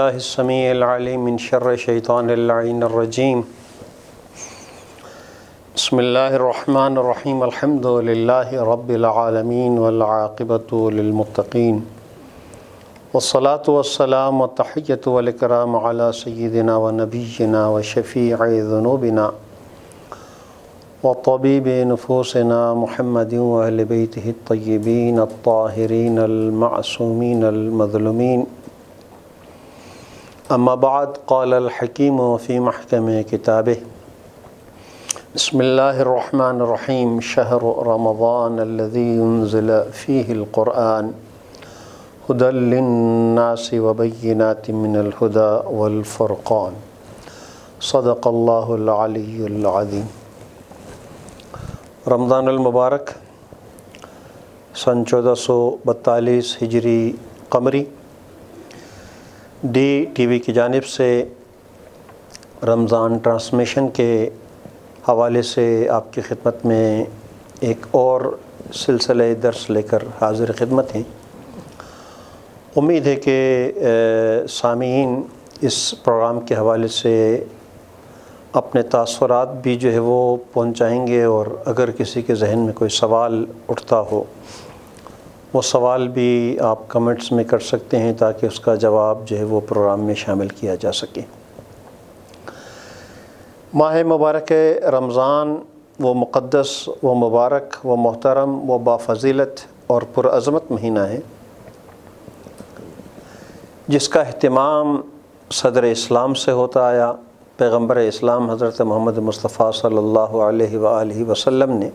باللہ السمیع العلیم من شر الشیطان اللعین الرجیم بسم اللہ الرحمن الرحیم الحمد للہ رب العالمین والعاقبۃ للمتقین والصلاة والسلام والتحیۃ والاکرام علی سیدنا ونبینا وشفیع ذنوبنا وطبیب نفوسنا محمد واہل بیتہ الطیبین الطاہرین المعصومین المظلومین اما بعد قال الحکیم فی محکم کتابہ بسم اللہ الرحمن الرحیم شہر رمضان الذی انزل فیہ القرآن ہدی للناس وبینات من الہدی والفرقان صدق اللہ العلی العظیم۔ رمضان المبارک سن 1442 ہجری قمری ڈی ٹی وی کی جانب سے رمضان ٹرانسمیشن کے حوالے سے آپ کی خدمت میں ایک اور سلسلہ درس لے کر حاضر خدمت ہیں۔ امید ہے کہ سامعین اس پروگرام کے حوالے سے اپنے تاثرات بھی جو ہے وہ پہنچائیں گے، اور اگر کسی کے ذہن میں کوئی سوال اٹھتا ہو وہ سوال بھی آپ کمنٹس میں کر سکتے ہیں تاکہ اس کا جواب جو ہے وہ پروگرام میں شامل کیا جا سکے۔ ماہ مبارک رمضان وہ مقدس، وہ مبارک، وہ محترم، وہ بافضیلت اور پرعظمت مہینہ ہے جس کا اہتمام صدر اسلام سے ہوتا آیا۔ پیغمبر اسلام حضرت محمد مصطفیٰ صلی اللہ علیہ وآلہ وسلم نے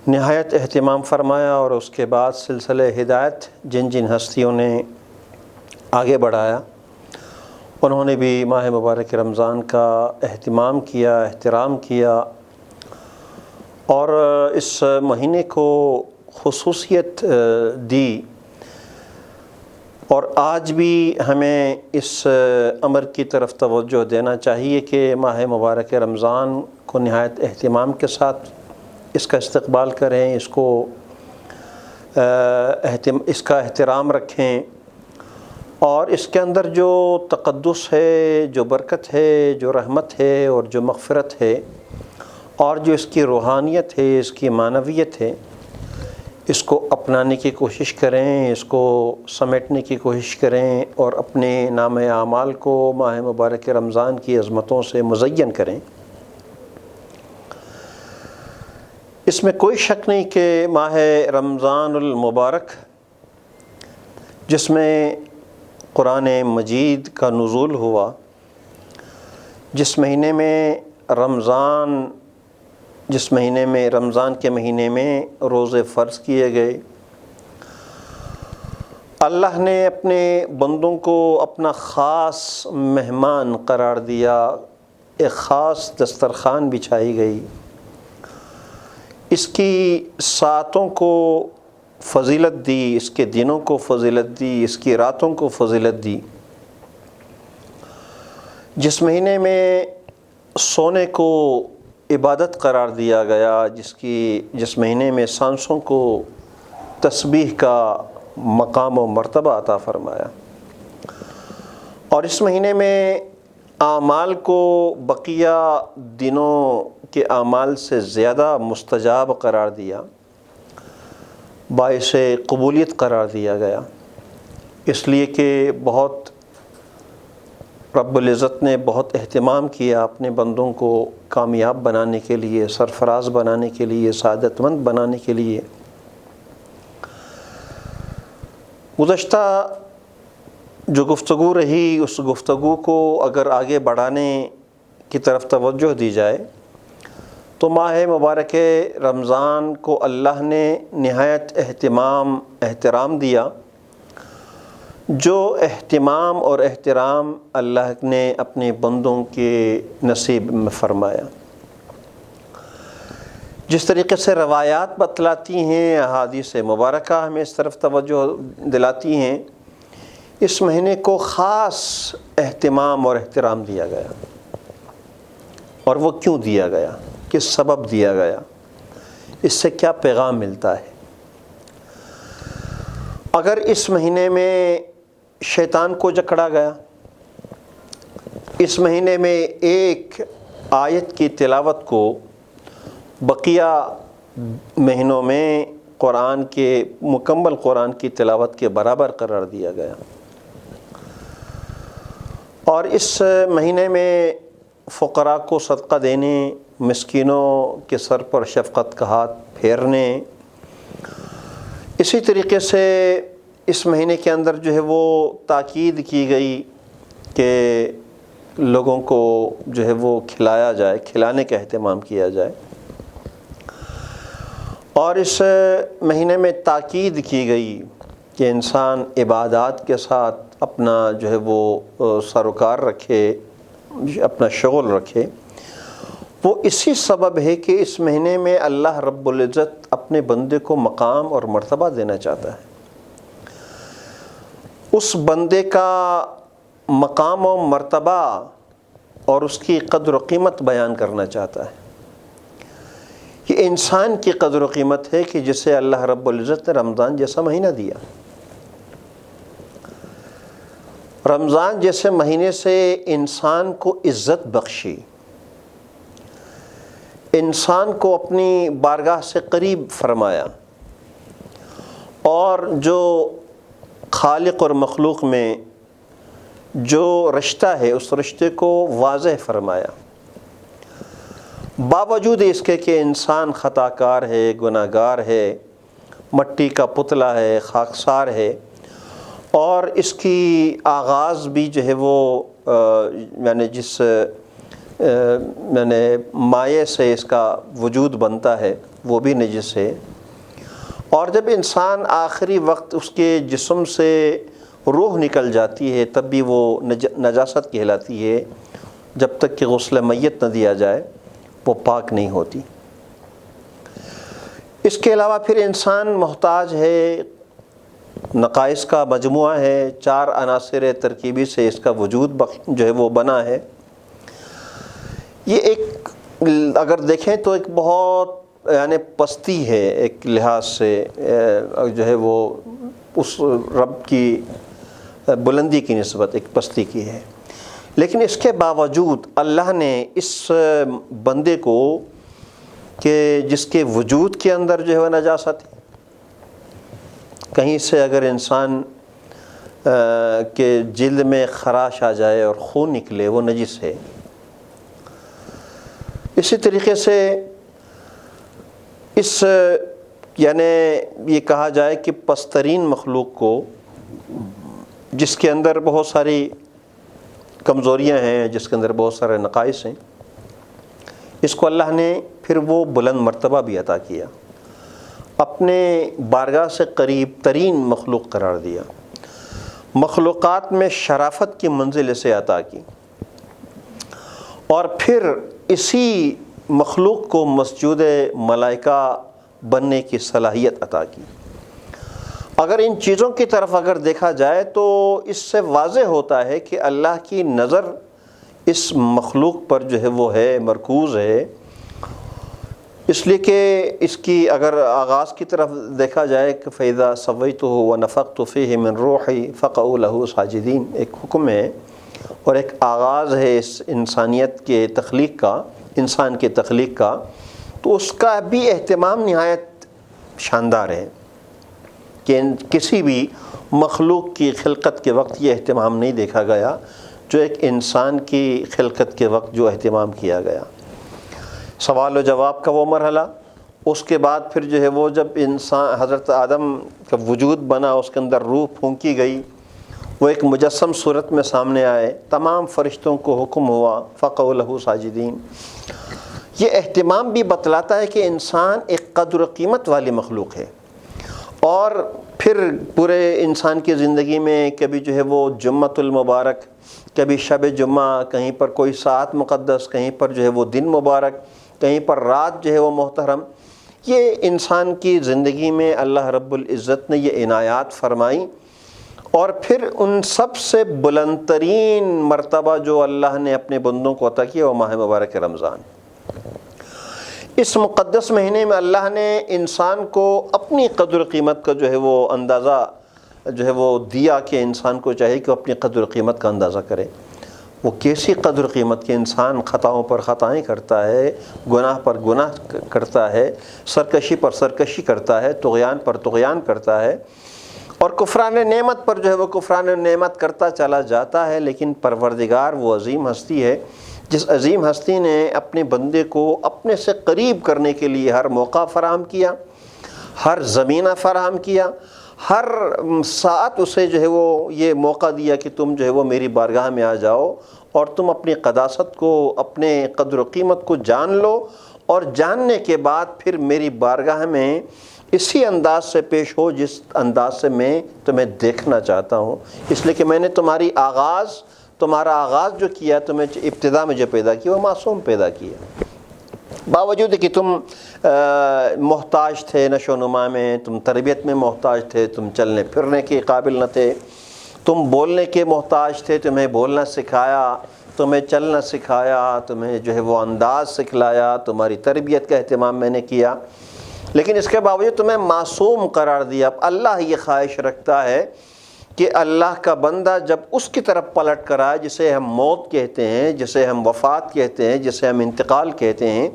نہایت اہتمام فرمایا، اور اس کے بعد سلسلہ ہدایت جن جن ہستیوں نے آگے بڑھایا انہوں نے بھی ماہ مبارک رمضان کا اہتمام کیا، احترام کیا، اور اس مہینے کو خصوصیت دی۔ اور آج بھی ہمیں اس امر کی طرف توجہ دینا چاہیے کہ ماہ مبارک رمضان کو نہایت اہتمام کے ساتھ اس کا استقبال کریں، اس کا احترام رکھیں، اور اس کے اندر جو تقدس ہے، جو برکت ہے، جو رحمت ہے اور جو مغفرت ہے، اور جو اس کی روحانیت ہے، اس کی معنویت ہے، اس کو اپنانے کی کوشش کریں، اس کو سمیٹنے کی کوشش کریں، اور اپنے نام اعمال کو ماہ مبارک رمضان کی عظمتوں سے مزین کریں۔ اس میں کوئی شک نہیں کہ ماہ رمضان المبارک جس میں قرآن مجید کا نزول ہوا، جس مہینے میں رمضان کے مہینے میں روزے فرض کیے گئے، اللہ نے اپنے بندوں کو اپنا خاص مہمان قرار دیا، ایک خاص دسترخوان بچھائی گئی، اس کی ساعتوں کو فضیلت دی، اس کے دنوں کو فضیلت دی، اس کی راتوں کو فضیلت دی۔ جس مہینے میں سونے کو عبادت قرار دیا گیا، جس مہینے میں سانسوں کو تسبیح کا مقام و مرتبہ عطا فرمایا، اور اس مہینے میں اعمال کو بقیہ دنوں کے اعمال سے زیادہ مستجاب قرار دیا، باعث قبولیت قرار دیا گیا، اس لیے کہ رب العزت نے بہت اہتمام کیا اپنے بندوں کو کامیاب بنانے کے لیے، سرفراز بنانے کے لیے، سعادت مند بنانے کے لیے۔ گزشتہ جو گفتگو رہی، اس گفتگو کو اگر آگے بڑھانے کی طرف توجہ دی جائے تو ماہ مبارک رمضان کو اللہ نے نہایت احترام دیا، جو اہتمام اور احترام اللہ نے اپنے بندوں کے نصیب میں فرمایا۔ جس طریقے سے روایات بتلاتی ہیں، احادیث مبارکہ ہمیں اس طرف توجہ دلاتی ہیں، اس مہینے کو خاص اہتمام اور احترام دیا گیا، اور وہ کیوں دیا گیا، کس سبب دیا گیا، اس سے کیا پیغام ملتا ہے۔ اگر اس مہینے میں شیطان کو جکڑا گیا۔ اس مہینے میں ایک آیت کی تلاوت کو بقیہ مہینوں میں مکمل قرآن کی تلاوت کے برابر قرار دیا گیا، اور اس مہینے میں فقراء کو صدقہ دینے، مسکینوں کے سر پر شفقت کا ہاتھ پھیرنے، اسی طریقے سے اس مہینے کے اندر جو ہے وہ تاکید کی گئی کہ لوگوں کو جو ہے وہ کھلایا جائے، کھلانے کا اہتمام کیا جائے، اور اس مہینے میں تاکید کی گئی کہ انسان عبادات کے ساتھ اپنا جو ہے وہ سروکار رکھے، اپنا شغل رکھے۔ وہ اسی سبب ہے کہ اس مہینے میں اللہ رب العزت اپنے بندے کو مقام اور مرتبہ دینا چاہتا ہے، اس بندے کا مقام و مرتبہ اور اس کی قدر و قیمت بیان کرنا چاہتا ہے۔ یہ انسان کی قدر و قیمت ہے کہ جسے اللہ رب العزت نے رمضان جیسا مہینہ دیا۔ رمضان جیسے مہینے سے انسان کو عزت بخشی، انسان کو اپنی بارگاہ سے قریب فرمایا، اور جو خالق اور مخلوق میں جو رشتہ ہے اس رشتے کو واضح فرمایا، باوجود اس کے کہ انسان خطا کار ہے، گناہ گار ہے، مٹی کا پتلا ہے، خاکسار ہے، اور اس کی آغاز بھی جو ہے وہ جس مائع سے اس کا وجود بنتا ہے وہ بھی نجس ہے، اور جب انسان آخری وقت اس کے جسم سے روح نکل جاتی ہے تب بھی وہ نجاست کہلاتی ہے، جب تک کہ غسل میت نہ دیا جائے وہ پاک نہیں ہوتی۔ اس کے علاوہ پھر انسان محتاج ہے، نقائص کا مجموعہ ہے، 4 عناصر ترکیبی سے اس کا وجود جو ہے وہ بنا ہے۔ یہ ایک اگر دیکھیں تو ایک بہت پستی ہے، ایک لحاظ سے جو ہے وہ اس رب کی بلندی کی نسبت ایک پستی کی ہے، لیکن اس کے باوجود اللہ نے اس بندے کو کہ جس کے وجود کے اندر جو ہے وہ نجاست ہے، کہیں سے اگر انسان کے جلد میں خراش آ جائے اور خون نکلے وہ نجس ہے، اسی طریقے سے اس یہ کہا جائے کہ پسترین مخلوق کو جس کے اندر بہت ساری کمزوریاں ہیں، جس کے اندر بہت سارے نقائص ہیں، اس کو اللہ نے پھر وہ بلند مرتبہ بھی عطا کیا، اپنے بارگاہ سے قریب ترین مخلوق قرار دیا، مخلوقات میں شرافت کی منزل اسے عطا کی، اور پھر اسی مخلوق کو مسجود ملائکہ بننے کی صلاحیت عطا کی۔ اگر ان چیزوں کی طرف اگر دیکھا جائے تو اس سے واضح ہوتا ہے کہ اللہ کی نظر اس مخلوق پر جو ہے وہ ہے، مرکوز ہے، اس لیے کہ اس کی اگر آغاز کی طرف دیکھا جائے کہ فَإِذَا سَوَّيْتُهُ وَنَفَخْتُ فِيهِ مِنْ رُوحِي فَقَعُوا لَهُ سَاجِدِينَ، ایک حکم ہے اور ایک آغاز ہے اس انسانیت کے تخلیق کا، انسان کے تخلیق کا، تو اس کا بھی اہتمام نہایت شاندار ہے کہ کسی بھی مخلوق کی خلقت کے وقت یہ اہتمام نہیں دیکھا گیا جو ایک انسان کی خلقت کے وقت جو اہتمام کیا گیا۔ سوال و جواب کا وہ مرحلہ، اس کے بعد پھر جو ہے وہ جب انسان حضرت آدم کا وجود بنا، اس کے اندر روح پھونکی گئی، وہ ایک مجسم صورت میں سامنے آئے، تمام فرشتوں کو حکم ہوا فَقَعُوا لَهُ سَاجِدِينَ۔ یہ اہتمام بھی بتلاتا ہے کہ انسان ایک قدر و قیمت والی مخلوق ہے، اور پھر پورے انسان کی زندگی میں کبھی جو ہے وہ جمعۃ المبارک، کبھی شب جمعہ، کہیں پر کوئی ساعت مقدس، کہیں پر جو ہے وہ دن مبارک، کہیں پر رات جو ہے وہ محترم، یہ انسان کی زندگی میں اللہ رب العزت نے یہ عنایات فرمائی، اور پھر ان سب سے بلند ترین مرتبہ جو اللہ نے اپنے بندوں کو عطا کیا وہ ماہ مبارک رمضان۔ اس مقدس مہینے میں اللہ نے انسان کو اپنی قدر قیمت کا جو ہے وہ اندازہ جو ہے وہ دیا کہ انسان کو چاہیے کہ وہ اپنی قدر و قیمت کا اندازہ کرے۔ وہ کیسی قدر و قیمت کے انسان خطاؤں پر خطائیں کرتا ہے، گناہ پر گناہ کرتا ہے، سرکشی پر سرکشی کرتا ہے، طغیان پر طغیان کرتا ہے، اور کفران نعمت پر جو ہے وہ کفران نعمت کرتا چلا جاتا ہے۔ لیکن پروردگار وہ عظیم ہستی ہے جس عظیم ہستی نے اپنے بندے کو اپنے سے قریب کرنے کے لیے ہر موقع فراہم کیا، ہر زمینہ فراہم کیا، ہر ساعت اسے جو ہے وہ یہ موقع دیا کہ تم جو ہے وہ میری بارگاہ میں آ جاؤ اور تم اپنی قداست کو، اپنے قدر و قیمت کو جان لو، اور جاننے کے بعد پھر میری بارگاہ میں اسی انداز سے پیش ہو جس انداز سے میں تمہیں دیکھنا چاہتا ہوں۔ اس لیے کہ میں نے تمہارا آغاز جو کیا، تمہیں ابتدا میں جو پیدا کیا وہ معصوم پیدا کیا، باوجود کہ تم محتاج تھے نشو و نما میں، تم تربیت میں محتاج تھے، تم چلنے پھرنے کے قابل نہ تھے، تم بولنے کے محتاج تھے، تمہیں بولنا سکھایا، تمہیں چلنا سکھایا، تمہیں جو ہے وہ انداز سکھلایا، تمہاری تربیت کا اہتمام میں نے کیا، لیکن اس کے باوجود تمہیں معصوم قرار دیا۔ اب اللہ یہ خواہش رکھتا ہے کہ اللہ کا بندہ جب اس کی طرف پلٹ کر آئے جسے ہم موت کہتے ہیں، جسے ہم وفات کہتے ہیں، جسے ہم انتقال کہتے ہیں،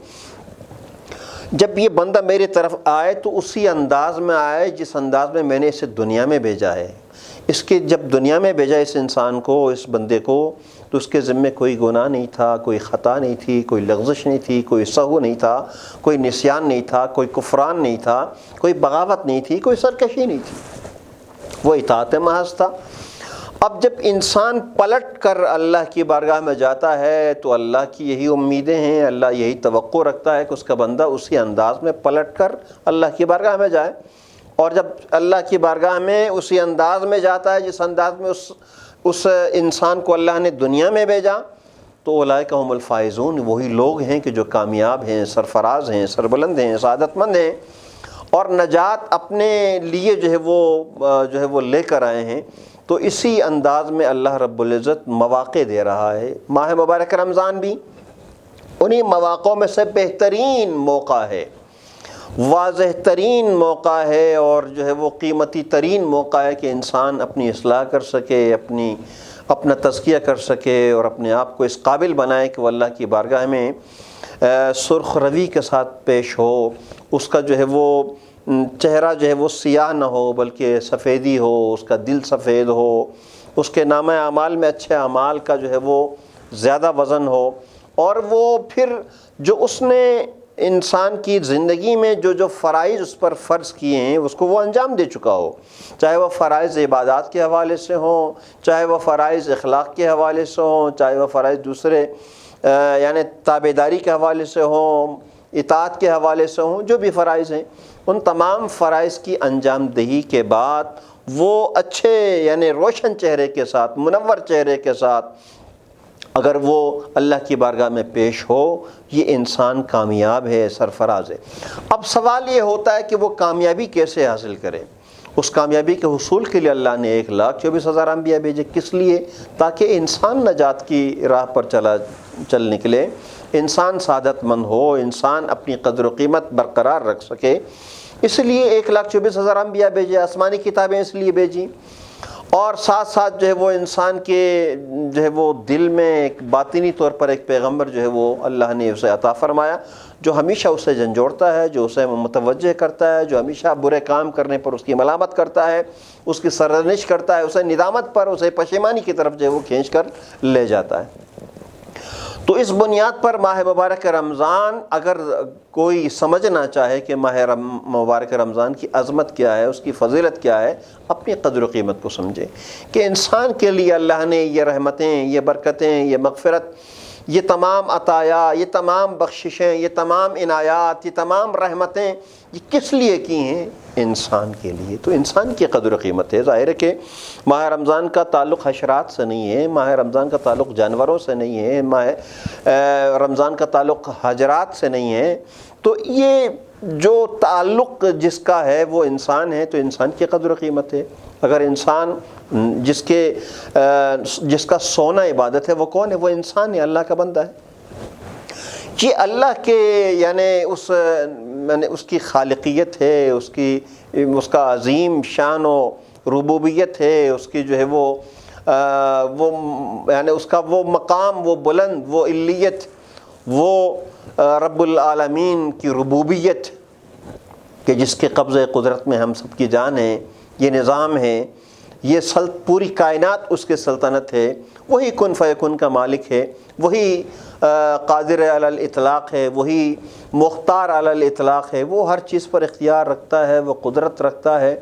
جب یہ بندہ میری طرف آئے تو اسی انداز میں آئے جس انداز میں نے اسے دنیا میں بھیجا ہے۔ اس کے جب دنیا میں بھیجا اس انسان کو، اس بندے کو، تو اس کے ذمے کوئی گناہ نہیں تھا، کوئی خطا نہیں تھی، کوئی لغزش نہیں تھی، کوئی سہو نہیں تھا، کوئی نسیان نہیں تھا، کوئی کفران نہیں تھا، کوئی بغاوت نہیں تھی، کوئی سرکشی نہیں تھی، وہ اطاعت محض تھا۔ اب جب انسان پلٹ کر اللہ کی بارگاہ میں جاتا ہے تو اللہ کی یہی امیدیں ہیں، اللہ یہی توقع رکھتا ہے کہ اس کا بندہ اسی انداز میں پلٹ کر اللہ کی بارگاہ میں جائے، اور جب اللہ کی بارگاہ میں اسی انداز میں جاتا ہے جس انداز میں اس انسان کو اللہ نے دنیا میں بھیجا، تو اولئک هم الفائزون، وہی لوگ ہیں کہ جو کامیاب ہیں، سرفراز ہیں، سربلند ہیں، سعادت مند ہیں، اور نجات اپنے لیے جو ہے وہ لے کر آئے ہیں۔ تو اسی انداز میں اللہ رب العزت مواقع دے رہا ہے۔ ماہ مبارک رمضان بھی انہی مواقعوں میں سے بہترین موقع ہے، واضح ترین موقع ہے، اور جو ہے وہ قیمتی ترین موقع ہے کہ انسان اپنی اصلاح کر سکے، اپنا تزکیہ کر سکے، اور اپنے آپ کو اس قابل بنائے کہ وہ اللہ کی بارگاہ میں سرخ روی کے ساتھ پیش ہو، اس کا جو ہے وہ چہرہ جو ہے وہ سیاہ نہ ہو بلکہ سفیدی ہو، اس کا دل سفید ہو، اس کے نامہ اعمال میں اچھے اعمال کا جو ہے وہ زیادہ وزن ہو، اور وہ پھر جو اس نے انسان کی زندگی میں جو فرائض اس پر فرض کیے ہیں اس کو وہ انجام دے چکا ہو، چاہے وہ فرائض عبادات کے حوالے سے ہوں، چاہے وہ فرائض اخلاق کے حوالے سے ہوں، چاہے وہ فرائض دوسرے یعنی تابعداری کے حوالے سے ہوں، اطاعت کے حوالے سے ہوں، جو بھی فرائض ہیں ان تمام فرائض کی انجام دہی کے بعد وہ اچھے یعنی روشن چہرے کے ساتھ، منور چہرے کے ساتھ اگر وہ اللہ کی بارگاہ میں پیش ہو، یہ انسان کامیاب ہے، سرفراز ہے۔ اب سوال یہ ہوتا ہے کہ وہ کامیابی کیسے حاصل کرے؟ اس کامیابی کے حصول کے لیے اللہ نے 1,24,000 انبیاء بھیجے، کس لیے؟ تاکہ انسان نجات کی راہ پر چل نکلے، انسان سعادت مند ہو، انسان اپنی قدر و قیمت برقرار رکھ سکے۔ اس لیے 1,24,000 انبیاء بھیجے، آسمانی کتابیں اس لیے بھیجی، اور ساتھ ساتھ جو ہے وہ انسان کے جو ہے وہ دل میں ایک باطنی طور پر ایک پیغمبر جو ہے وہ اللہ نے اسے عطا فرمایا، جو ہمیشہ اسے جھنجھوڑتا ہے، جو اسے متوجہ کرتا ہے، جو ہمیشہ برے کام کرنے پر اس کی ملامت کرتا ہے، اس کی سرزنش کرتا ہے، اسے ندامت پر، اسے پشیمانی کی طرف جو ہے وہ کھینچ کر لے جاتا ہے۔ تو اس بنیاد پر ماہ مبارک رمضان اگر کوئی سمجھنا چاہے کہ ماہ مبارک رمضان کی عظمت کیا ہے، اس کی فضیلت کیا ہے، اپنی قدر و قیمت کو سمجھے کہ انسان کے لیے اللہ نے یہ رحمتیں، یہ برکتیں، یہ مغفرت، یہ تمام عطایا، یہ تمام بخششیں، یہ تمام عنایات، یہ تمام رحمتیں یہ کس لیے کی ہیں؟ انسان کے لیے۔ تو انسان کی قدر و قیمت ہے۔ ظاہر ہے کہ ماہ رمضان کا تعلق حشرات سے نہیں ہے، ماہ رمضان کا تعلق جانوروں سے نہیں ہے، ماہ رمضان کا تعلق حجرات سے نہیں ہے، تو یہ جو تعلق جس کا ہے وہ انسان ہے، تو انسان کی قدر و قیمت ہے۔ اگر انسان جس کا سونا عبادت ہے وہ کون ہے؟ وہ انسان ہے، اللہ کا بندہ ہے۔ یہ اللہ کے یعنی اس کی خالقیت ہے، اس کا عظیم شان و ربوبیت ہے، اس کی جو ہے وہ یعنی اس کا وہ مقام، وہ بلند، وہ علیت، وہ رب العالمین کی ربوبیت کہ جس کے قبضہ قدرت میں ہم سب کی جان ہے، یہ نظام ہے، یہ پوری کائنات اس کے سلطنت ہے، وہی کن فیکن کا مالک ہے، وہی قادر علی الاطلاق ہے، وہی مختار علی الاطلاق ہے، وہ ہر چیز پر اختیار رکھتا ہے، وہ قدرت رکھتا ہے۔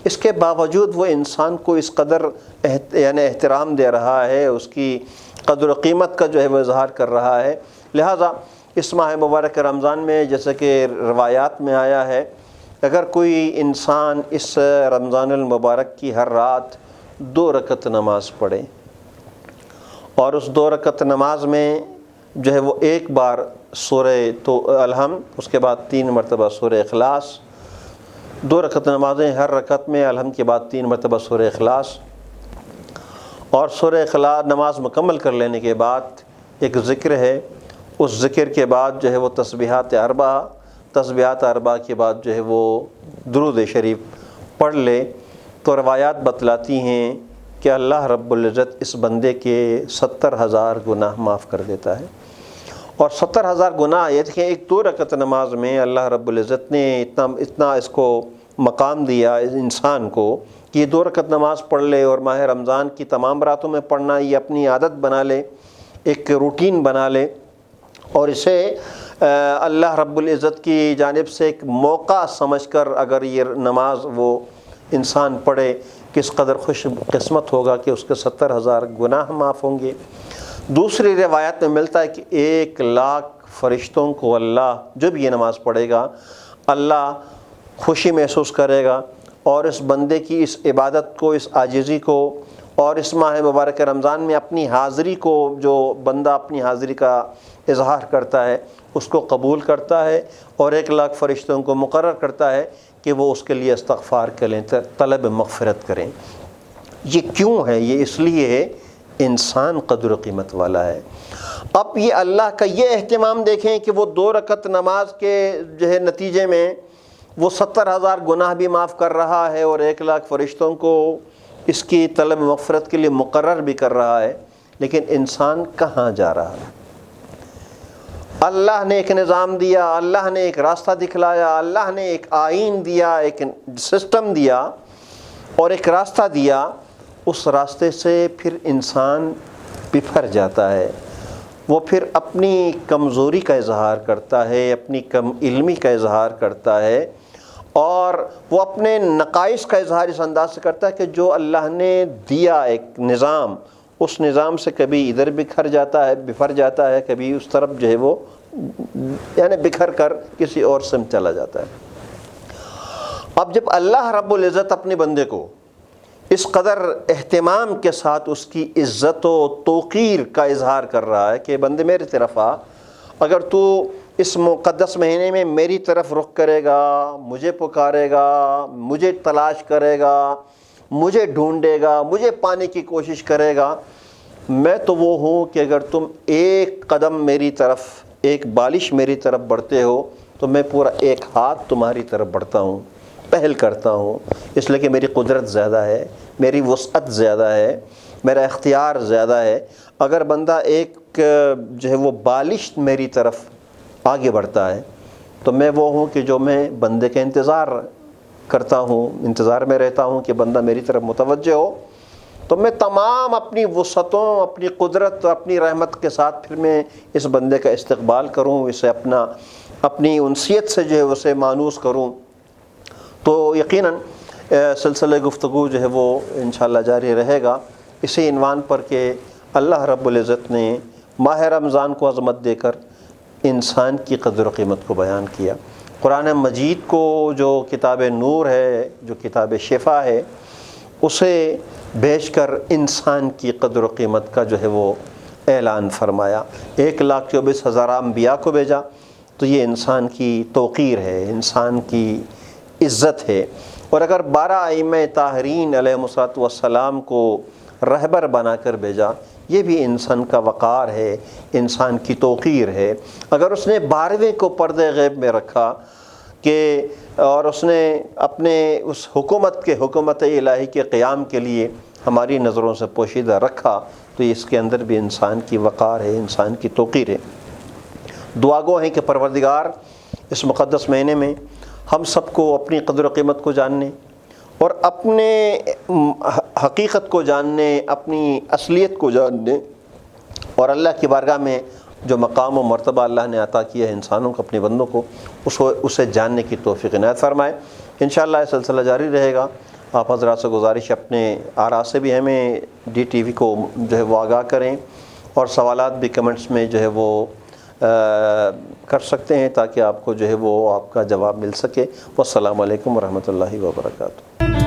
اس کے باوجود وہ انسان کو اس قدر یعنی احترام دے رہا ہے، اس کی قدر و قیمت کا جو ہے وہ اظہار کر رہا ہے۔ لہٰذا اس ماہ مبارک رمضان میں جیسے کہ روایات میں آیا ہے، اگر کوئی انسان اس رمضان المبارک کی ہر رات 2 رکعت نماز پڑھے اور اس 2 رکعت نماز میں جو ہے وہ ایک بار سورہ الحمد، اس کے بعد 3 مرتبہ سورہ اخلاص، 2 رکعت نمازیں، ہر رکعت میں الحمد کے بعد 3 مرتبہ سورہ اخلاص، اور سورہ اخلاص نماز مکمل کر لینے کے بعد ایک ذکر ہے، اس ذکر کے بعد جو ہے وہ تسبیحات اربعہ کے بعد جو ہے وہ درود شریف پڑھ لے، تو روایات بتلاتی ہیں کہ اللہ رب العزت اس بندے کے 70,000 گناہ معاف کر دیتا ہے۔ اور 70,000 گناہ، یہ دیکھیں ایک 2 رکعت نماز میں اللہ رب العزت نے اتنا اس کو مقام دیا اس انسان کو کہ یہ 2 رکعت نماز پڑھ لے، اور ماہ رمضان کی تمام راتوں میں پڑھنا یہ اپنی عادت بنا لے، ایک روٹین بنا لے، اور اسے اللہ رب العزت کی جانب سے ایک موقع سمجھ کر اگر یہ نماز وہ انسان پڑھے، کس قدر خوش قسمت ہوگا کہ اس کے 70,000 گناہ معاف ہوں گے۔ دوسری روایت میں ملتا ہے کہ 1,00,000 فرشتوں کو اللہ، جب یہ نماز پڑھے گا، اللہ خوشی محسوس کرے گا، اور اس بندے کی اس عبادت کو، اس عاجزی کو، اور اس ماہ مبارک رمضان میں اپنی حاضری کو، جو بندہ اپنی حاضری کا اظہار کرتا ہے اس کو قبول کرتا ہے، اور 1,00,000 فرشتوں کو مقرر کرتا ہے کہ وہ اس کے لیے استغفار کریں، طلب مغفرت کریں۔ یہ کیوں ہے؟ یہ اس لیے ہے انسان قدر و قیمت والا ہے۔ اب یہ اللہ کا یہ اہتمام دیکھیں کہ وہ 2 رکعت نماز کے جو ہے نتیجے میں وہ 70,000 گناہ بھی معاف کر رہا ہے، اور 1,00,000 فرشتوں کو اس کی طلب مغفرت کے لیے مقرر بھی کر رہا ہے، لیکن انسان کہاں جا رہا ہے؟ اللہ نے ایک نظام دیا، اللہ نے ایک راستہ دکھلایا، اللہ نے ایک آئین دیا، ایک سسٹم دیا اور ایک راستہ دیا، اس راستے سے پھر انسان بفر جاتا ہے، وہ پھر اپنی کمزوری کا اظہار کرتا ہے، اپنی کم علمی کا اظہار کرتا ہے، اور وہ اپنے نقائص کا اظہار اس انداز سے کرتا ہے کہ جو اللہ نے دیا ایک نظام، اس نظام سے کبھی ادھر بکھر جاتا ہے، کبھی اس طرف جو ہے وہ یعنی بکھر کر کسی اور سمت چلا جاتا ہے۔ اب جب اللہ رب العزت اپنے بندے کو اس قدر اہتمام کے ساتھ اس کی عزت و توقیر کا اظہار کر رہا ہے کہ بندے میری طرف آ، اگر تو اس مقدس مہینے میں میری طرف رخ کرے گا، مجھے پکارے گا، مجھے تلاش کرے گا، مجھے ڈھونڈے گا، مجھے پانے کی کوشش کرے گا، میں تو وہ ہوں کہ اگر تم ایک قدم میری طرف، ایک بالش میری طرف بڑھتے ہو تو میں پورا 1 ہاتھ تمہاری طرف بڑھتا ہوں، پہل کرتا ہوں، اس لیے کہ میری قدرت زیادہ ہے، میری وسعت زیادہ ہے، میرا اختیار زیادہ ہے۔ اگر بندہ ایک جو ہے وہ بالش میری طرف آگے بڑھتا ہے تو میں وہ ہوں کہ جو میں بندے کا انتظار کرتا ہوں، انتظار میں رہتا ہوں کہ بندہ میری طرف متوجہ ہو، تو میں تمام اپنی وسعتوں، اپنی قدرت، اپنی رحمت کے ساتھ پھر میں اس بندے کا استقبال کروں، اسے اپنی انسیت سے جو ہے اسے مانوس کروں۔ تو یقیناً سلسلہ گفتگو جو ہے وہ انشاءاللہ جاری رہے گا اسی عنوان پر کہ اللہ رب العزت نے ماہ رمضان کو عظمت دے کر انسان کی قدر و قیمت کو بیان کیا۔ قرآن مجید کو جو کتاب نور ہے، جو کتاب شفا ہے، اسے بھیج کر انسان کی قدر و قیمت کا جو ہے وہ اعلان فرمایا۔ 1,24,000 انبیاء کو بھیجا، تو یہ انسان کی توقیر ہے، انسان کی عزت ہے۔ اور اگر 12 ائمہ طاہرین علیہم السلام کو رہبر بنا کر بھیجا، یہ بھی انسان کا وقار ہے، انسان کی توقیر ہے۔ اگر اس نے 12ویں کو پردے غیب میں رکھا، کہ اور اس نے اپنے اس حکومت الہی کے قیام کے لیے ہماری نظروں سے پوشیدہ رکھا، تو اس کے اندر بھی انسان کی وقار ہے، انسان کی توقیر ہے۔ دعا گو ہیں کہ پروردگار اس مقدس مہینے میں ہم سب کو اپنی قدر و قیمت کو جاننے اور اپنے حقیقت کو جاننے، اپنی اصلیت کو جاننے اور اللہ کی بارگاہ میں جو مقام و مرتبہ اللہ نے عطا کیا ہے انسانوں کو، اپنے بندوں کو، اسے جاننے کی توفیق عنایت فرمائے۔ انشاءاللہ یہ سلسلہ جاری رہے گا۔ آپ حضرات سے گزارش اپنے آراء سے بھی ہمیں ڈی ٹی وی کو جو ہے وہ آگاہ کریں، اور سوالات بھی کمنٹس میں جو ہے وہ کر سکتے ہیں، تاکہ آپ کو جو ہے وہ آپ کا جواب مل سکے۔ والسلام علیکم ورحمۃ اللہ وبرکاتہ۔